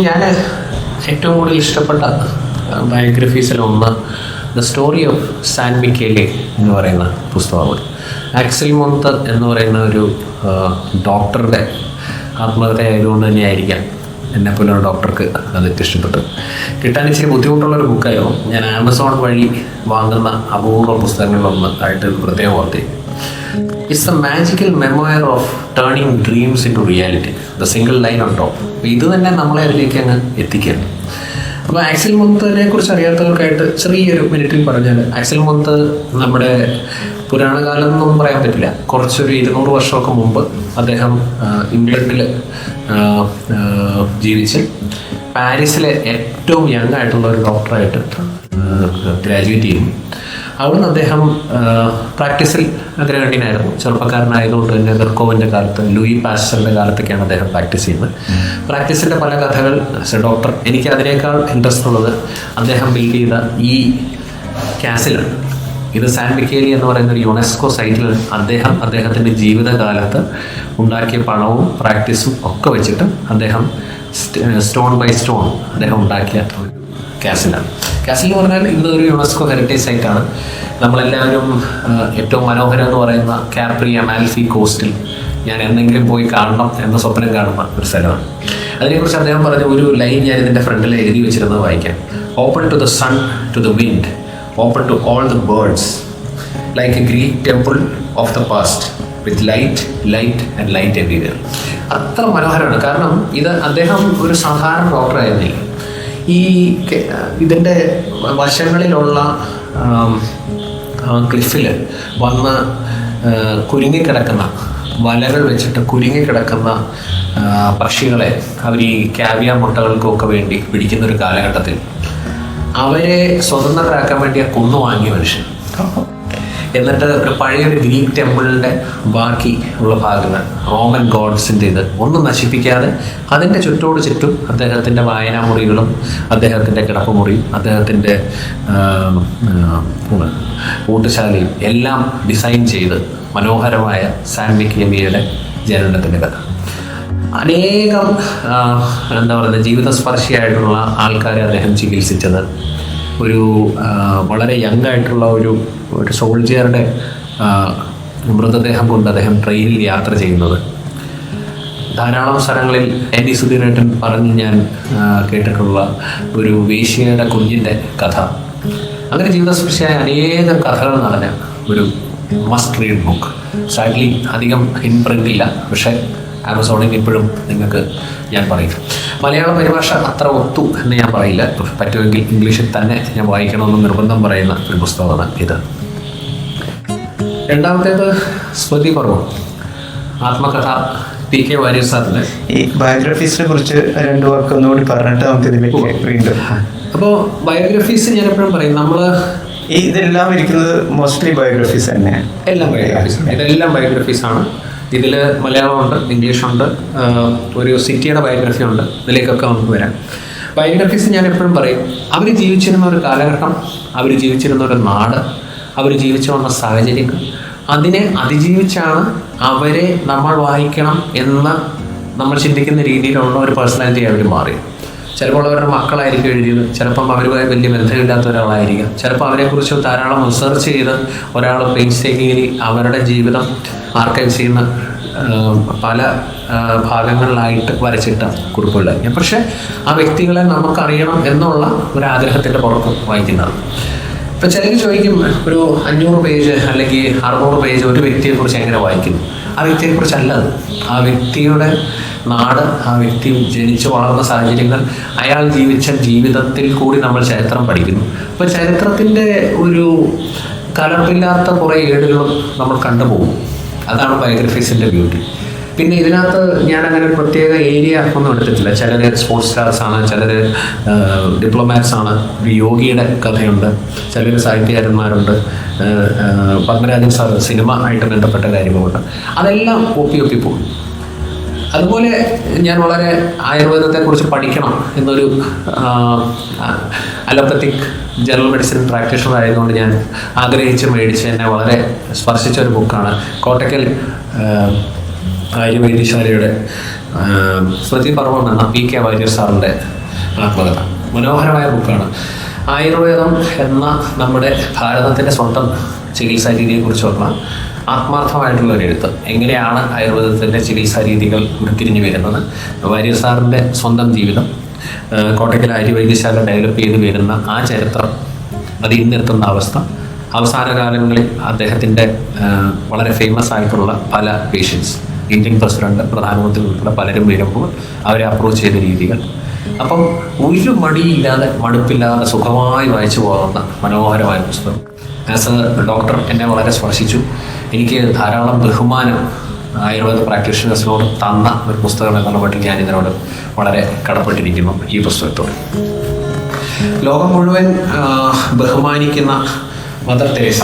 ഞാൻ ഏറ്റവും കൂടുതൽ ഇഷ്ടപ്പെട്ട ബയോഗ്രഫീസിലൊന്ന് ദ സ്റ്റോറി ഓഫ് സാൻ മിക്കേലെ എന്ന് പറയുന്ന പുസ്തകമാണ്. ആക്സൽ മൊന്തർ എന്ന് പറയുന്ന ഒരു ഡോക്ടറുടെ ആത്മകഥ ആയതുകൊണ്ട് തന്നെയായിരിക്കാം എന്നെപ്പോലെ ഒരു ഡോക്ടർക്ക് അതൊക്കെ ഇഷ്ടപ്പെട്ടു. കിട്ടാൻ ഇച്ചിരി ബുദ്ധിമുട്ടുള്ളൊരു ബുക്കായിരുന്നു. ഞാൻ ആമസോൺ വഴി വാങ്ങുന്ന അപൂർവ പുസ്തകങ്ങളിലൊന്ന് ആയിട്ട് പ്രത്യേകം ഓർത്തി. It's a magical memoir of turning dreams into reality, the single line on top. അപ്പോൾ ഇത് തന്നെ നമ്മളെ അതിലേക്ക് അങ്ങ് എത്തിക്കുകയാണ്. അപ്പോൾ ആക്സൽ മൊന്തറിനെ കുറിച്ച് അറിയാത്തവർക്കായിട്ട് ചെറിയൊരു മിനിറ്റിൽ പറഞ്ഞാൽ, ആക്സൽ മൊന്തർ നമ്മുടെ പുരാണകാലം എന്നൊന്നും പറയാൻ പറ്റില്ല, കുറച്ചൊരു 200 വർഷമൊക്കെ മുമ്പ് അദ്ദേഹം ഇംഗ്ലണ്ടിൽ ജീവിച്ച് പാരീസിലെ ഏറ്റവും യങ് ആയിട്ടുള്ള ഒരു ഡോക്ടറായിട്ട് ഗ്രാജുവേറ്റ് ചെയ്തു. അവിടുന്ന് അദ്ദേഹം പ്രാക്ടീസിൽ അഗ്രഗണ്യനായിരുന്നു. ചെറുപ്പക്കാരനായതുകൊണ്ട് തന്നെ വെർക്കോവിൻ്റെ കാലത്ത്, ലൂയി പാസ്റ്ററിൻ്റെ കാലത്തൊക്കെയാണ് അദ്ദേഹം പ്രാക്ടീസ് ചെയ്യുന്നത്. പ്രാക്ടീസിൻ്റെ പല കഥകൾ ഡോക്ടർ, എനിക്ക് അതിനേക്കാൾ ഇൻട്രസ്റ്റ് ഉള്ളത് അദ്ദേഹം ബിൽഡ് ചെയ്ത ഈ കാസിലാണ്. ഇത് സാൻ മിക്കേലി എന്ന് പറയുന്ന ഒരു യുനെസ്കോ സൈറ്റിൽ അദ്ദേഹത്തിൻ്റെ ജീവിതകാലത്ത് ഉണ്ടാക്കിയ പണവും പ്രാക്ടീസും ഒക്കെ വെച്ചിട്ട് അദ്ദേഹം സ്റ്റോൺ ബൈ സ്റ്റോൺ അദ്ദേഹം ഉണ്ടാക്കിയ ഒരു കാസിലാണ്. കാസിൽ എന്ന് പറഞ്ഞാൽ ഇതൊരു യുനെസ്കോ ഹെറിറ്റേജ് സൈറ്റാണ്. നമ്മളെല്ലാവരും ഏറ്റവും മനോഹരം എന്ന് പറയുന്ന കാപ്രി അമാൽഫി കോസ്റ്റിൽ ഞാൻ എന്തെങ്കിലും പോയി കാണണം എന്ന സ്വപ്നം കാണുന്ന ഒരു സ്ഥലമാണ്. അതിനെക്കുറിച്ച് അദ്ദേഹം പറഞ്ഞ ഒരു ലൈൻ ഞാൻ ഇതിൻ്റെ ഫ്രണ്ടിൽ എഴുതി വെച്ചിരുന്നത് വായിക്കാം. Open to the sun, to the wind, open to all the birds, like a Greek temple of the past, with light and light everywhere. അത്ര മനോഹരമാണ്. കാരണം ഇത് അദ്ദേഹം ഒരു സാധാരണ ഡോക്ടറായിരുന്നില്ല. ഈ ഇതിൻ്റെ വശങ്ങളിലുള്ള ക്ലിഫിൽ വന്ന് കുരുങ്ങിക്കിടക്കുന്ന വലകൾ വെച്ചിട്ട് കുരുങ്ങിക്കിടക്കുന്ന പക്ഷികളെ അവർ ഈ ക്യാവിയ മുട്ടകൾക്കൊക്കെ വേണ്ടി പിടിക്കുന്നൊരു കാലഘട്ടത്തിൽ അവരെ സ്വതന്ത്രരാക്കാൻ വേണ്ടി ആ കുന്നു വാങ്ങിയ മനുഷ്യൻ. എന്നിട്ട് ഒരു പഴയൊരു ഗ്രീക്ക് ടെമ്പിളിൻ്റെ ബാക്കി ഉള്ള ഭാഗങ്ങൾ, റോമൻ ഗോഡ്സിൻ്റെ ഇത് ഒന്നും നശിപ്പിക്കാതെ അതിൻ്റെ ചുറ്റും അദ്ദേഹത്തിൻ്റെ വായനാമുറികളും അദ്ദേഹത്തിൻ്റെ കിടപ്പുമുറിയും അദ്ദേഹത്തിൻ്റെ ഊട്ടുശാലയും എല്ലാം ഡിസൈൻ ചെയ്ത് മനോഹരമായ സാൻ മിക്കേലിയുടെ ജനനത്തിൻ്റെ കഥ. അനേകം ജീവിതസ്പർശിയായിട്ടുള്ള ആൾക്കാരെ അദ്ദേഹം ചികിത്സിച്ചത്. ഒരു വളരെ യങ് ആയിട്ടുള്ള ഒരു സോൾജിയറുടെ മൃതദേഹം കൊണ്ട് അദ്ദേഹം ട്രെയിനിൽ യാത്ര ചെയ്യുന്നത്. ധാരാളം സ്ഥലങ്ങളിൽ എൻ.ഡി. സുധീരേട്ടൻ പറഞ്ഞ് ഞാൻ കേട്ടിട്ടുള്ള ഒരു വേശ്യയുടെ കുഞ്ഞിൻ്റെ കഥ. അങ്ങനെ ജീവിതസ്പർശിയായ അനേകം കഥകൾ നടന്ന ഒരു മസ്റ്റ് റീഡ് ബുക്ക്. സാഡ്ലി അധികം ഇൻ പ്രിൻ്റില്ല, പക്ഷേ ആമസോണിൽ ഇപ്പോഴും നിങ്ങൾക്ക് ഞാൻ പറയും. മലയാള പരിഭാഷ അത്ര ഒത്തു എന്ന് ഞാൻ പറയില്ല. പറ്റുമെങ്കിൽ ഇംഗ്ലീഷിൽ തന്നെ ഞാൻ വായിക്കണമെന്ന് നിർബന്ധം പറയുന്ന ഒരു പുസ്തകമാണ് ഇത്. രണ്ടാമത്തേത് സ്മൃതി പർവ്വം, ആത്മകഥ, പി കെ വാര്യർ സാറിൻ്റെ. ഈ ബയോഗ്രഫീസിനെ കുറിച്ച് 2 വാക്ക് ഒന്നുകൂടി പറഞ്ഞിട്ട് നമുക്ക് ഇതിലേക്ക് വീണ്ടും. അപ്പോൾ ബയോഗ്രഫീസ് ഞാൻ എപ്പോഴും പറയും, നമ്മൾ ഇതെല്ലാം ഇരിക്കുന്നത് മോസ്റ്റ്ലി ബയോഗ്രഫീസ് തന്നെയാണ്. ഇതെല്ലാം ബയോഗ്രഫീസാണ്. ഇതിൽ മലയാളമുണ്ട്, ഇംഗ്ലീഷുണ്ട്, ഒരു സിറ്റിയുടെ ബയോഗ്രഫി ഉണ്ട്. ഇതിലേക്കൊക്കെ നമുക്ക് വരാം. ബയോഗ്രഫീസ് ഞാൻ എപ്പോഴും പറയും, അവർ ജീവിച്ചിരുന്ന ഒരു കാലഘട്ടം, അവർ ജീവിച്ചിരുന്ന ഒരു നാട്, അവർ ജീവിച്ചു വന്ന സാഹചര്യങ്ങൾ, അതിനെ അതിജീവിച്ചാണ് അവരെ നമ്മൾ വായിക്കണം എന്ന് നമ്മൾ ചിന്തിക്കുന്ന രീതിയിലുള്ള ഒരു പേഴ്സണാലിറ്റി അവർ മാറി. ചിലപ്പോൾ അവരുടെ മക്കളായിരിക്കും എഴുതിയത്, ചിലപ്പം അവരുമായി വലിയ ബന്ധമില്ലാത്ത ഒരാളായിരിക്കാം, ചിലപ്പോൾ അവരെക്കുറിച്ച് ധാരാളം റിസർച്ച് ചെയ്ത് ഒരാൾ പെയിൻസ്റ്റേക്കിങ്ങിലി അവരുടെ ജീവിതം ആർക്കൈവ് ചെയ്യുന്ന പല ഭാഗങ്ങളിലായിട്ട് വരച്ചിട്ട കുറിപ്പുകളായിരിക്കും. പക്ഷേ ആ വ്യക്തികളെ നമുക്കറിയണം എന്നുള്ള ഒരാഗ്രഹത്തിൻ്റെ പുറത്ത് വായിക്കുന്നതാണ്. ഇപ്പം ചിലർ ചോദിക്കും, ഒരു 500 പേജ് അല്ലെങ്കിൽ 600 പേജ് ഒരു വ്യക്തിയെക്കുറിച്ച് എങ്ങനെ വായിക്കുന്നു? ആ വ്യക്തിയെക്കുറിച്ചല്ല അത്. ആ വ്യക്തിയുടെ നാട്, ആ വ്യക്തി ജനിച്ചു വളർന്ന സാഹചര്യങ്ങൾ, അയാൾ ജീവിച്ച ജീവിതത്തിൽ കൂടി നമ്മൾ ചരിത്രം പഠിക്കുന്നു. അപ്പോൾ ചരിത്രത്തിൻ്റെ ഒരു കലർപ്പില്ലാത്ത കുറേ ഏടുകളും നമ്മൾ കണ്ടുപോകും. അതാണ് ബയോഗ്രഫീസിൻ്റെ ബ്യൂട്ടി. പിന്നെ ഇതിനകത്ത് ഞാൻ അങ്ങനെ ഒരു പ്രത്യേക ഏരിയ ഒന്നും എടുത്തിട്ടില്ല. ചിലർ സ്പോർട്സ് സ്റ്റാർസാണ്, ചിലർ ഡിപ്ലോമാറ്റ്സാണ്, ഒരു യോഗിയുടെ കഥയുണ്ട്, ചിലർ സാഹിത്യകാരന്മാരുണ്ട്, പത്മരാജൻ സാർ സിനിമ ആയിട്ട് ബന്ധപ്പെട്ട കാര്യങ്ങളുണ്ട്. അതെല്ലാം ഒപ്പി പോകും. അതുപോലെ ഞാൻ വളരെ ആയുർവേദത്തെക്കുറിച്ച് പഠിക്കണം എന്നൊരു അലോപ്പത്തിക് ജനറൽ മെഡിസിൻ പ്രാക്ടീഷണർ ആയതുകൊണ്ട് ഞാൻ ആഗ്രഹിച്ച് മേടിച്ച് എന്നെ വളരെ സ്പർശിച്ച ഒരു ബുക്കാണ് കോട്ടക്കൽ ആയുർവേദശാലയുടെ സ്മൃതിപർവം എന്ന പി കെ വാര്യർ സാറിൻ്റെ ആത്മകഥ. മനോഹരമായ ബുക്കാണ്. ആയുർവേദം എന്ന നമ്മുടെ ഭാരതത്തിൻ്റെ സ്വന്തം ചികിത്സാ രീതിയെക്കുറിച്ചുള്ള ആത്മാർത്ഥമായിട്ടുള്ള ഒരു എഴുത്ത്. എങ്ങനെയാണ് ആയുർവേദത്തിൻ്റെ ചികിത്സാ രീതികൾ ഉരുത്തിരിഞ്ഞു വരുന്നത്, വാര്യർ സാറിൻ്റെ സ്വന്തം ജീവിതം, കോട്ടയ്ക്കൽ ആര്യവൈദ്യശാല ഡെവലപ്പ് ചെയ്ത് വരുന്ന ആ ചരിത്രം, അത് ഇന്നെത്തുന്ന അവസ്ഥ, അവസാന കാലങ്ങളിൽ അദ്ദേഹത്തിൻ്റെ വളരെ ഫേമസ് ആയിട്ടുള്ള പല പേഷ്യൻസ്, ഇന്ത്യൻ പ്രസിഡന്റ്, പ്രധാനമന്ത്രി ഉൾപ്പെടെ പലരും വരുമ്പോൾ അവരെ അപ്രോച്ച് ചെയ്ത രീതികൾ. അപ്പം ഒരു മടിയില്ലാതെ മടുപ്പില്ലാതെ സുഖമായി വായിച്ചു പോകുന്ന മനോഹരമായ പുസ്തകം. ആസ് എ ഡോക്ടർ എന്നെ വളരെ സ്പർശിച്ചു. എനിക്ക് ധാരാളം ബഹുമാനം ആയുർവേദ പ്രാക്ടീഷണേഴ്സിനോട് തന്ന ഒരു പുസ്തകം എന്നുള്ള മട്ടിൽ ഞാൻ ഇതിനോട് വളരെ കടപ്പെട്ടിരിക്കുന്നു ഈ പുസ്തകത്തോട്. ലോകം മുഴുവൻ ബഹുമാനിക്കുന്ന മദർ തെരേസ,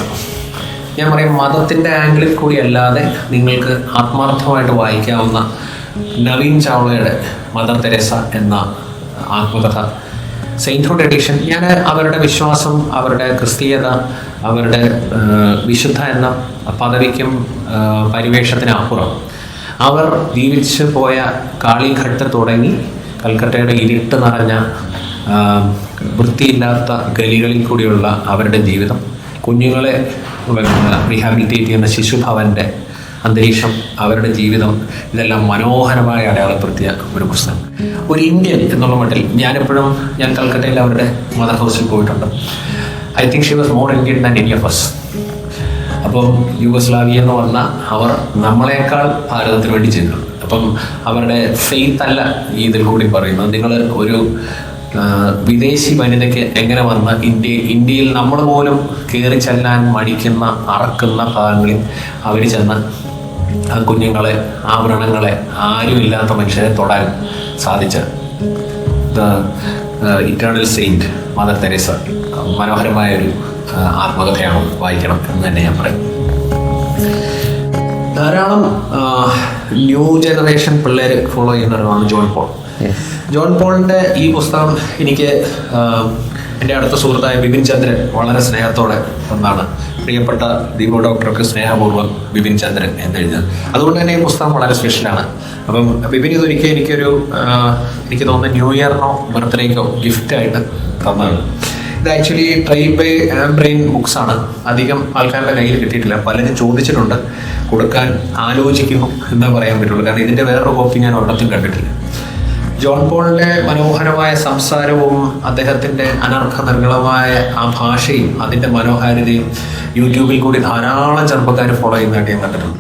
ഞാൻ പറയും മതത്തിൻ്റെ ആംഗിളിൽ കൂടി അല്ലാതെ നിങ്ങൾക്ക് ആത്മാർത്ഥമായിട്ട് വായിക്കാവുന്ന നവീൻ ചാവളയുടെ മദർ തെരേസ എന്ന ആത്മകഥ, സെയിൻറ്റ്ഹുഡ് എഡിഷൻ. ഞാൻ അവരുടെ വിശ്വാസം, അവരുടെ ക്രിസ്തീയത, അവരുടെ വിശുദ്ധ എന്ന പദവിക്കും പരിവേഷത്തിനപ്പുറം അവർ ജീവിച്ചു പോയ കാളിഘട്ട് തുടങ്ങി കൽക്കട്ടയുടെ ഇരുട്ട് നിറഞ്ഞ വൃത്തിയില്ലാത്ത ഗലികളിൽ കൂടിയുള്ള അവരുടെ ജീവിതം, കുഞ്ഞുങ്ങളെ റീഹാബിലിറ്റേറ്റ് ചെയ്യുന്ന ശിശുഭവൻ്റെ അന്തരീക്ഷം, അവരുടെ ജീവിതം, ഇതെല്ലാം മനോഹരമായി അടയാളപ്പെടുത്തിയ ഒരു പുസ്തകം. ഒരു ഇന്ത്യൻ എന്നുള്ള മട്ടിൽ ഞാൻ കൽക്കട്ടയിൽ അവരുടെ മദർ ഹൗസിൽ പോയിട്ടുണ്ട്. I think she was more Indian than any of us. അപ്പം യൂഗോസ്ലാവിയ എന്ന് പറഞ്ഞാൽ അവർ നമ്മളെക്കാൾ ഭാരതത്തിന് വേണ്ടി ചെയ്തിട്ടുണ്ട്. അപ്പം അവരുടെ ഫെയ്ത്ത് അല്ല ഈ ഇതിൽ കൂടി പറയുന്നത്. നിങ്ങൾ ഒരു വിദേശി വനിതയ്ക്ക് എങ്ങനെ വന്ന് ഇന്ത്യയിൽ നമ്മൾ പോലും കയറി ചെല്ലാൻ മടിക്കുന്ന അറക്കുന്ന ഭാഗങ്ങളിൽ അവർ ചെന്ന് ആ കുഞ്ഞുങ്ങളെ, ആ വ്രണങ്ങളെ, ആരുമില്ലാത്ത മനുഷ്യരെ തൊടാൻ സാധിച്ച ഇറ്റേണൽ സെയിൻറ്റ് മദർ തെരേസ മനോഹരമായൊരു ആത്മകഥയാണ്, വായിക്കണം എന്ന് തന്നെ ഞാൻ പറയും. ധാരാളം ന്യൂ ജനറേഷൻ പിള്ളേർ ഫോളോ ചെയ്യുന്ന ഒരാളാണ് ജോൺ പോൾ. ജോൺ പോളിൻ്റെ ഈ പുസ്തകം എനിക്ക് എൻ്റെ അടുത്ത സുഹൃത്തായ ബിപിൻ ചന്ദ്രൻ വളരെ സ്നേഹത്തോടെ ഒന്നാണ്, പ്രിയപ്പെട്ട ദീപു ഡോക്ടർക്ക് സ്നേഹപൂർവ്വം ബിപിൻ ചന്ദ്രൻ എന്നെഴുതുന്നത്. അതുകൊണ്ട് തന്നെ ഈ പുസ്തകം വളരെ സ്പെഷ്യലാണ്. അപ്പം ബിപിൻ ഇതൊരിക്കൽ എനിക്ക് തോന്നുന്നു ന്യൂ ഇയറിനോ ബർത്ത്ഡേക്കോ ഗിഫ്റ്റായിട്ട് തന്നതാണ്. ഇത് ആക്ച്വലി ട്രൈൽ ബൈ ബ്രെയിൻ ബുക്സ് ആണ്. അധികം ആൾക്കാരുടെ കയ്യിൽ കിട്ടിയിട്ടില്ല. പലരും ചോദിച്ചിട്ടുണ്ട്, കൊടുക്കാൻ ആലോചിക്കുന്നു എന്നേ പറയാൻ പറ്റുള്ളൂ. കാരണം ഇതിൻ്റെ വേറൊരു കോപ്പി ഞാൻ ഒരിടത്തും കണ്ടിട്ടില്ല. ജോൺ പോളിൻ്റെ മനോഹരമായ സംസാരവും അദ്ദേഹത്തിൻ്റെ അനർഘനിർഗളമായ ആ ഭാഷയും അതിൻ്റെ മനോഹാരിതയും യൂട്യൂബിൽ കൂടി ധാരാളം ചെറുപ്പക്കാർ ഫോളോ ചെയ്യുന്നതായിട്ട് ഞാൻ കണ്ടിട്ടുണ്ട്.